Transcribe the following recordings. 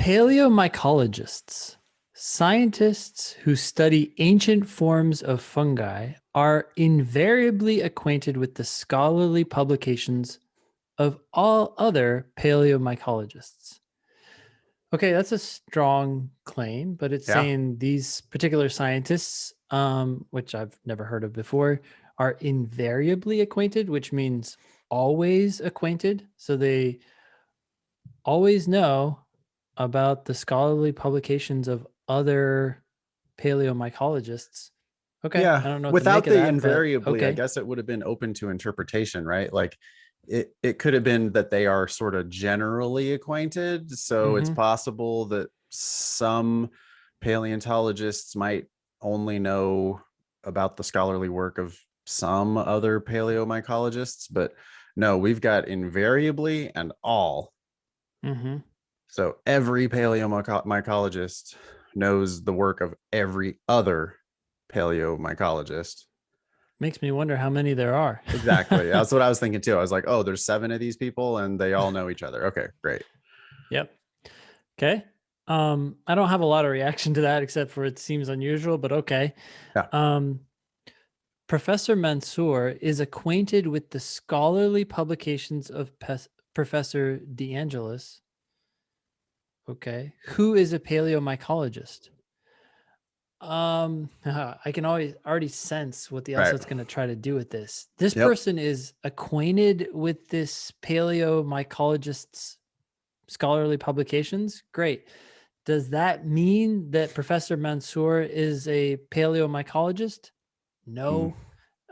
Paleomycologists, scientists who study ancient forms of fungi, are invariably acquainted with the scholarly publications of all other paleomycologists. Okay, that's a strong claim, but it's Yeah. saying these particular scientists, which I've never heard of before, are invariably acquainted, which means always acquainted. So they always know about the scholarly publications of other paleomycologists. Okay, Yeah. I don't know what to make Without of the that, but invariably, I okay. guess it would have been open to interpretation, right? Like it could have been that they are sort of generally acquainted. So it's Mm-hmm. possible that some paleontologists might only know about the scholarly work of some other paleomycologists, but no, we've got invariably and all. Mm-hmm. So every paleomycologist knows the work of every other paleomycologist. Makes me wonder how many there are. Exactly. That's what I was thinking too. I was like, oh, there's 7 of these people and they all know each other. Okay, great. Yep. Okay. I don't have a lot of reaction to that except for it seems unusual, but okay. Yeah. Um, Professor Mansour is acquainted with the scholarly publications of Professor DeAngelis. Okay. Who is a paleomycologist? I can always already sense what the Right. LSAT's going to try to do with this. This Yep. person is acquainted with this paleomycologist's scholarly publications. Great. Does that mean that Professor Mansour is a paleomycologist? Mm. No.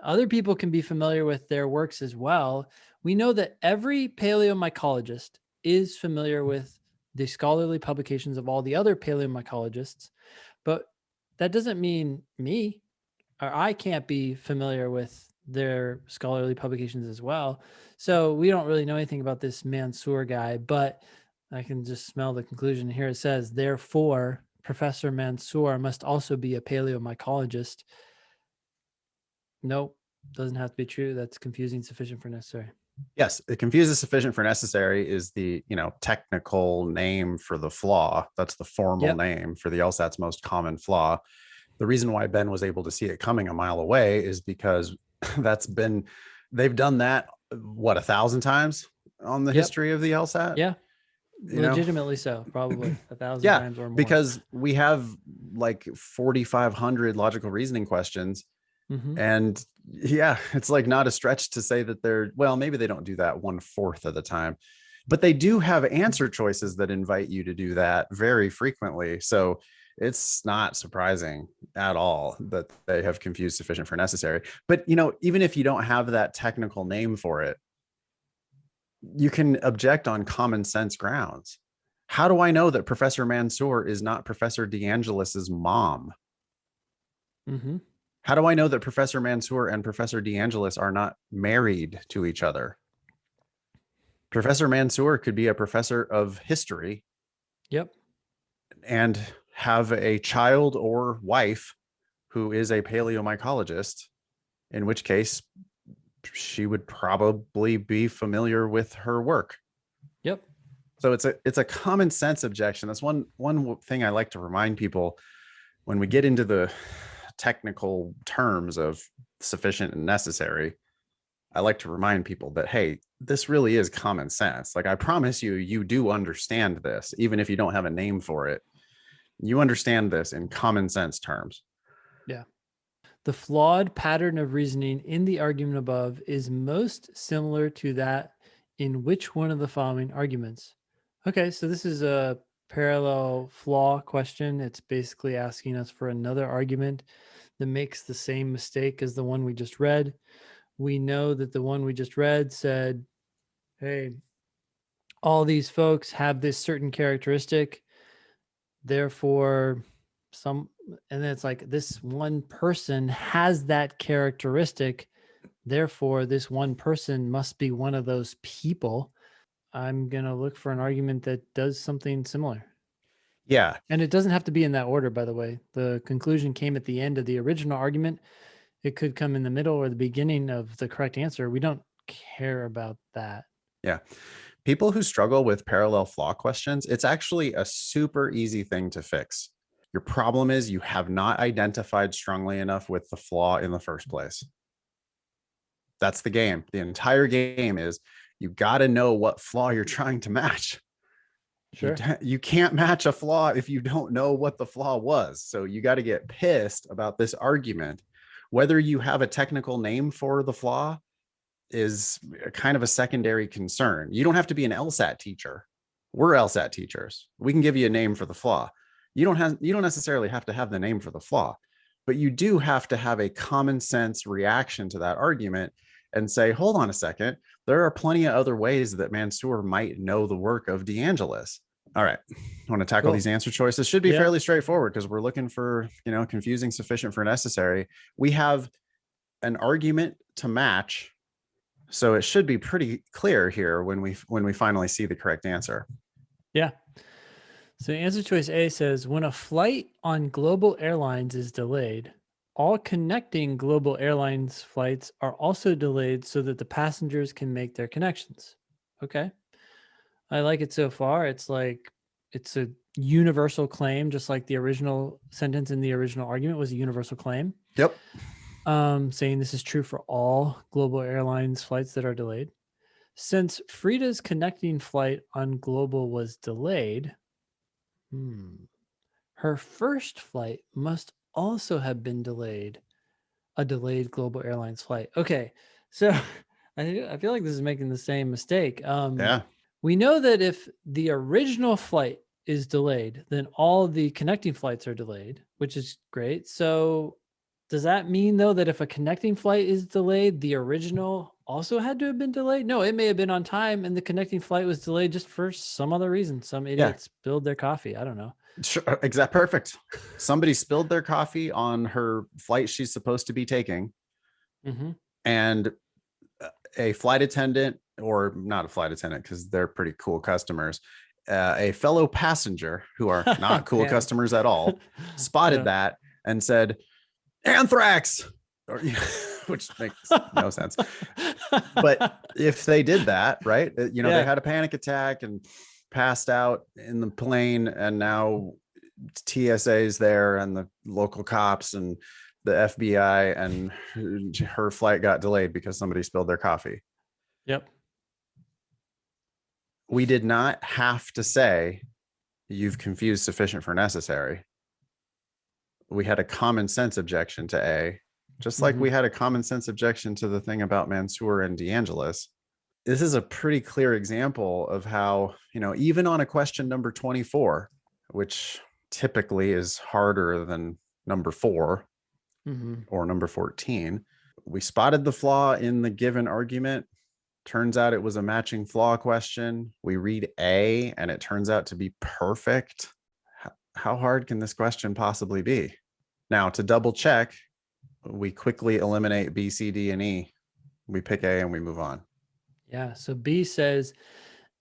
Other people can be familiar with their works as well. We know that every paleomycologist is familiar with the scholarly publications of all the other paleomycologists, but that doesn't mean me or I can't be familiar with their scholarly publications as well. So we don't really know anything about this Mansour guy, but I can just smell the conclusion here. It says, therefore, Professor Mansour must also be a paleomycologist. Nope, doesn't have to be true. That's confusing, sufficient for necessary. Yes, it confuses sufficient for necessary is the, technical name for the flaw. That's the formal Yep. name for the LSAT's most common flaw. The reason why Ben was able to see it coming a mile away is because they've done that, what, 1,000 times on the Yep. history of the LSAT, Yeah. you know? Legitimately so, probably 1,000 Yeah, times or more. because we have like 4,500 logical reasoning questions. Mm-hmm. And yeah, it's like not a stretch to say that maybe they don't do that 1/4 of the time, but they do have answer choices that invite you to do that very frequently. So it's not surprising at all that they have confused sufficient for necessary. But, even if you don't have that technical name for it, you can object on common sense grounds. How do I know that Professor Mansour is not Professor DeAngelis's mom? Mm-hmm. How do I know that Professor Mansour and Professor DeAngelis are not married to each other? Professor Mansour could be a professor of history Yep. and have a child or wife who is a paleomycologist, in which case she would probably be familiar with her work. Yep. So it's a common sense objection. That's one thing I like to remind people when we get into the technical terms of sufficient and necessary. I like to remind people that, hey, this really is common sense. Like, I promise you, you do understand this, even if you don't have a name for it. You understand this in common sense terms. Yeah. The flawed pattern of reasoning in the argument above is most similar to that in which one of the following arguments? Okay, so this is a parallel flaw question. It's basically asking us for another argument that makes the same mistake as the one we just read. We know that the one we just read said, hey, all these folks have this certain characteristic, therefore some, and then it's like this one person has that characteristic, therefore this one person must be one of those people. I'm going to look for an argument that does something similar. Yeah. And it doesn't have to be in that order, by the way. The conclusion came at the end of the original argument. It could come in the middle or the beginning of the correct answer. We don't care about that. Yeah. People who struggle with parallel flaw questions, it's actually a super easy thing to fix. Your problem is you have not identified strongly enough with the flaw in the first place. That's the game. The entire game is you got to know what flaw you're trying to match. Sure. You can't match a flaw if you don't know what the flaw was. So you got to get pissed about this argument. Whether you have a technical name for the flaw is kind of a secondary concern. You don't have to be an LSAT teacher. We're LSAT teachers. We can give you a name for the flaw. You don't necessarily have to have the name for the flaw, but you do have to have a common sense reaction to that argument and say, hold on a second, there are plenty of other ways that Mansour might know the work of DeAngelis. All right, I want to tackle these answer choices. Should be Yeah. fairly straightforward because we're looking for, confusing, sufficient for necessary. We have an argument to match, so it should be pretty clear here when we finally see the correct answer. Yeah. So answer choice A says, when a flight on global airlines is delayed, all connecting global airlines flights are also delayed so that the passengers can make their connections. Okay. I like it so far. It's like it's a universal claim, just like the original sentence in the original argument was a universal claim. Yep. Saying this is true for all global airlines flights that are delayed. Since Frida's connecting flight on global was delayed, her first flight must also have been delayed, a delayed global airlines flight. Okay, so I feel like this is making the same mistake. Yeah. We know that if the original flight is delayed, then all the connecting flights are delayed, which is great. So does that mean though that if a connecting flight is delayed, the original also had to have been delayed? No, it may have been on time and the connecting flight was delayed just for some other reason. Some idiot spilled their coffee. I don't know. Sure, perfect. Somebody spilled their coffee on her flight she's supposed to be taking, and a flight attendant, or not a flight attendant because they're pretty cool customers, a fellow passenger who are not cool customers at all, spotted that and said, "Anthrax," which makes no sense. But if they did that, right, they had a panic attack and passed out in the plane, and now TSA's there and the local cops and the FBI, and her flight got delayed because somebody spilled their coffee. Yep. We did not have to say you've confused sufficient for necessary. We had a common sense objection to A, just like we had a common sense objection to the thing about Mansour and DeAngelis. This is a pretty clear example of how, even on a question number 24, which typically is harder than number 4 or number 14, we spotted the flaw in the given argument. Turns out it was a matching flaw question. We read A and it turns out to be perfect. How hard can this question possibly be? Now, to double check, we quickly eliminate B, C, D, and E. We pick A and we move on. Yeah. So B says,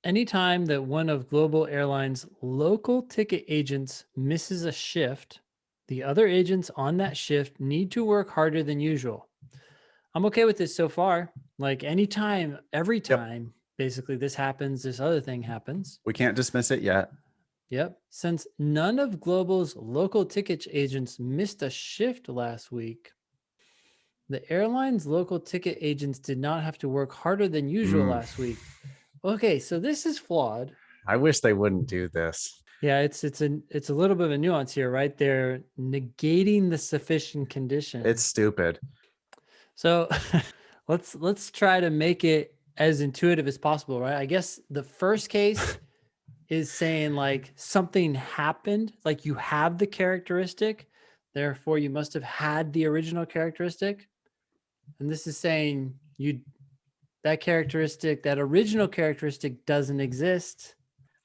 anytime that one of Global Airlines' local ticket agents misses a shift, the other agents on that shift need to work harder than usual. I'm okay with this so far. Like anytime, every time, basically this happens, this other thing happens. We can't dismiss it yet. Yep. Since none of Global's local ticket agents missed a shift last week, the airline's local ticket agents did not have to work harder than usual last week. Okay, so this is flawed. I wish they wouldn't do this. Yeah, it's a little bit of a nuance here, right? They're negating the sufficient condition. It's stupid. So let's try to make it as intuitive as possible, right? I guess the first case is saying like something happened, like you have the characteristic, therefore you must have had the original characteristic. And this is saying that original characteristic doesn't exist.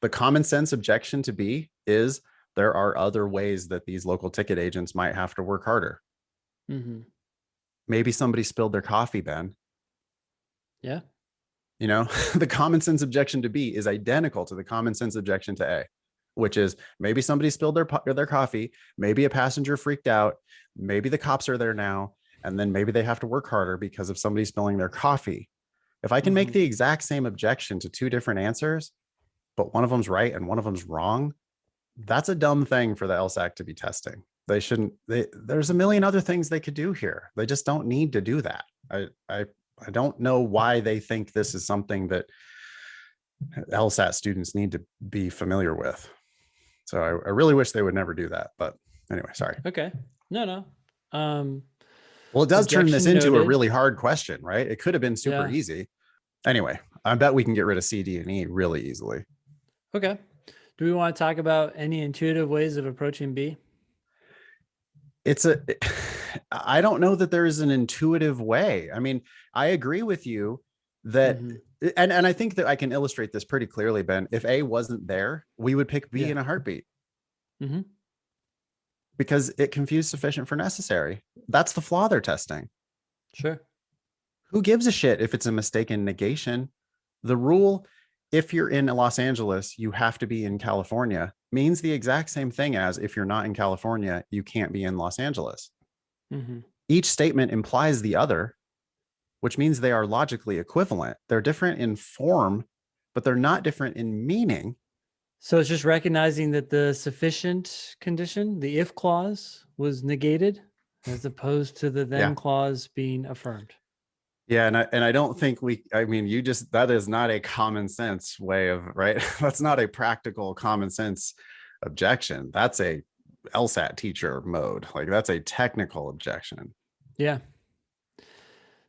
The common sense objection to B is there are other ways that these local ticket agents might have to work harder. Maybe somebody spilled their coffee, Ben. Yeah. The common sense objection to B is identical to the common sense objection to A, which is maybe somebody spilled their coffee, maybe a passenger freaked out, maybe the cops are there now, and then maybe they have to work harder because of somebody spilling their coffee. If I can make Mhm. the exact same objection to two different answers, but one of them's right and one of them's wrong, that's a dumb thing for the LSAC to be testing. They shouldn't. There's a million other things they could do here. They just don't need to do that. I don't know why they think this is something that LSAT students need to be familiar with. So I really wish they would never do that. But anyway, sorry. Okay. No, no. Um, Well, it does turn this Objection into a noted. really hard question, right? It could have been super Yeah. easy. Anyway, I bet we can get rid of C, D, and E really easily. Okay. Do we want to talk about any intuitive ways of approaching B? It's a, I don't know that there is an intuitive way. I mean, I agree with you that, Mm-hmm. and I think that I can illustrate this pretty clearly, Ben. If A wasn't there, we would pick B Yeah. in a heartbeat Mm-hmm. because it confused sufficient for necessary. That's the flaw they're testing. Sure. Who gives a shit if it's a mistaken negation? The rule, if you're in Los Angeles, you have to be in California, means the exact same thing as if you're not in California, you can't be in Los Angeles. Mm-hmm. Each statement implies the other, which means they are logically equivalent. They're different in form, but they're not different in meaning. So it's just recognizing that the sufficient condition, the if clause, was negated as opposed to the Yeah. then clause being affirmed. Yeah, and I don't think I mean you just that is not a common sense way of right. That's not a practical common sense objection. That's a LSAT teacher mode. Like that's a technical objection. Yeah.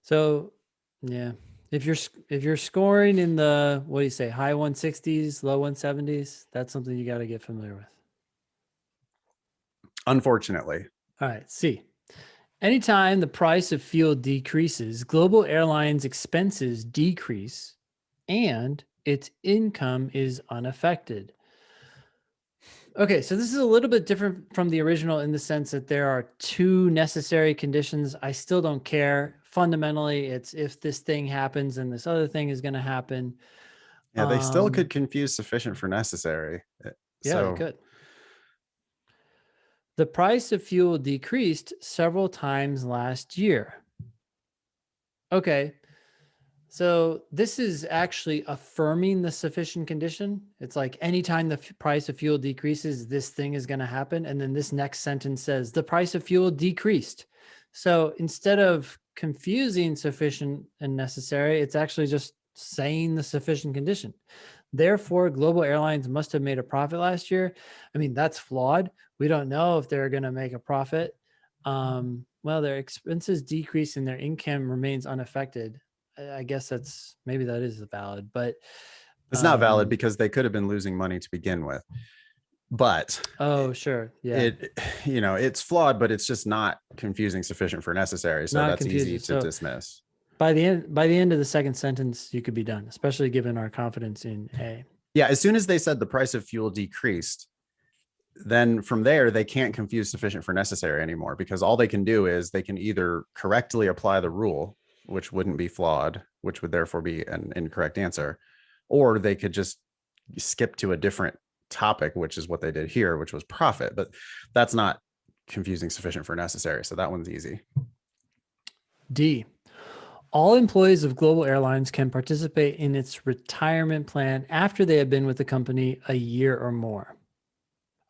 So, yeah, if you're scoring in the, what do you say, high 160s, low 170s, that's something you got to get familiar with. Unfortunately. All right, C. Anytime the price of fuel decreases, global airlines expenses decrease and its income is unaffected. Okay, so this is a little bit different from the original in the sense that there are two necessary conditions. I still don't care. Fundamentally, it's if this thing happens and this other thing is going to happen. Yeah, they still could Um, confuse sufficient for necessary. yeah, they So could. The price of fuel decreased several times last year. Okay, so this is actually affirming the sufficient condition. It's like anytime the price of fuel decreases, this thing is going to happen. And then this next sentence says the price of fuel decreased. So instead of confusing sufficient and necessary, it's actually just saying the sufficient condition. Therefore, global airlines must have made a profit last year. I mean, that's flawed. We don't know if they're going to make a profit. Well, their expenses decrease and their income remains unaffected. I guess maybe that is valid, but it's not valid because they could have been losing money to begin with. But oh, sure. Yeah. it's flawed, but it's just not confusing sufficient for necessary. So Not that's easy confusing. to So dismiss. by the end of the second sentence, you could be done, especially given our confidence in A. Yeah, as soon as they said the price of fuel decreased, then from there they can't confuse sufficient for necessary anymore because all they can do is they can either correctly apply the rule, which wouldn't be flawed, which would therefore be an incorrect answer, or they could just skip to a different topic, which is what they did here, which was profit. But that's not confusing sufficient for necessary. So that one's easy. D. All employees of global airlines can participate in its retirement plan after they have been with the company a year or more.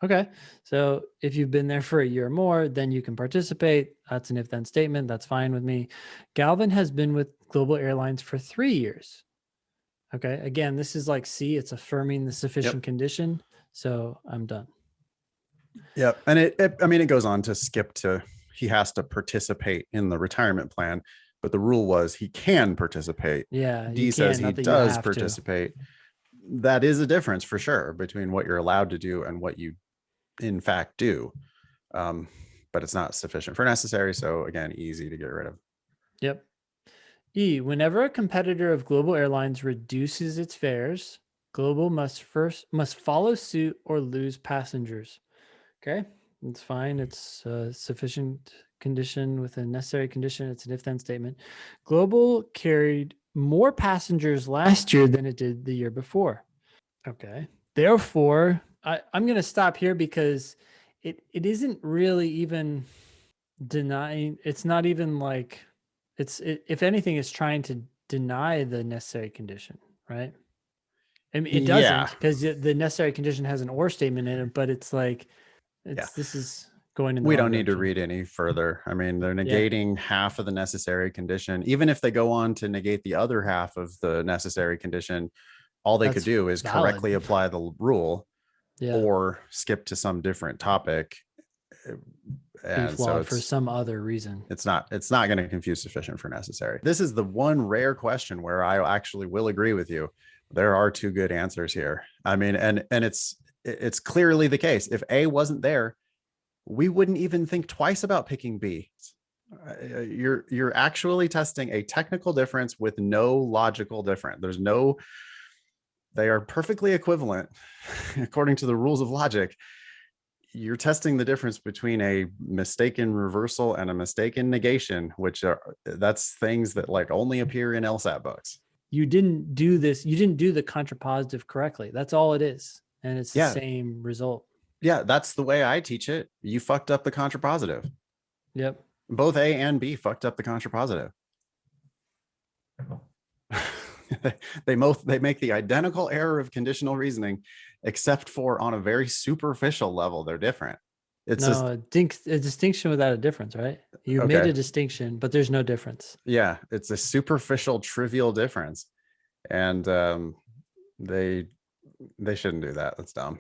Okay. So if you've been there for a year or more, then you can participate. That's an if then statement. That's fine with me. Galvin has been with Global Airlines for 3 years. Okay. Again, this is like C, it's affirming the sufficient condition. So I'm done. Yep. And it goes on to skip to he has to participate in the retirement plan, but the rule was he can participate. Yeah, you D says can, he not that you does have to. participate. That is a difference for sure between what you're allowed to do and what you in fact do. But it's not sufficient for necessary. So again, easy to get rid of. Yep. E, whenever a competitor of Global Airlines reduces its fares, Global must follow suit or lose passengers. Okay, it's fine. It's a sufficient condition with a necessary condition. It's an if-then statement. Global carried more passengers last year than it did the year before. Okay. Therefore, I'm going to stop here because it isn't really even denying. It's not even like if anything, it's trying to deny the necessary condition, right? I mean, it Yeah. doesn't, because the necessary condition has an or statement in it, but it's like Yeah. this is going in the We wrong don't need to direction. read any further. I mean, they're Yeah, negating half of the necessary condition. Even if they go on to negate the other half of the necessary condition, all they could that's do is valid. correctly apply the rule Yeah, or skip to some different topic. be And so flawed for some other reason. it's not going to confuse sufficient for necessary. This is the one rare question where I actually will agree with you. There are two good answers here. I mean, and it's clearly the case. If A wasn't there, we wouldn't even think twice about picking B. You're actually testing a technical difference with no logical difference. There's no, they are perfectly equivalent according to the rules of logic. You're testing the difference between a mistaken reversal and a mistaken negation, which are, that's things that like only appear in LSAT books. You didn't do this. You didn't do the contrapositive correctly. That's all it is, and it's the Yeah, same result. yeah, that's the way I teach it. You fucked up the contrapositive. Yep. Both A and B fucked up the contrapositive. They make the identical error of conditional reasoning, except for on a very superficial level, they're different. It's No, just a distinction without a difference, right? You made okay. a distinction, but there's no difference. Yeah, it's a superficial, trivial difference, and they shouldn't do that. That's dumb.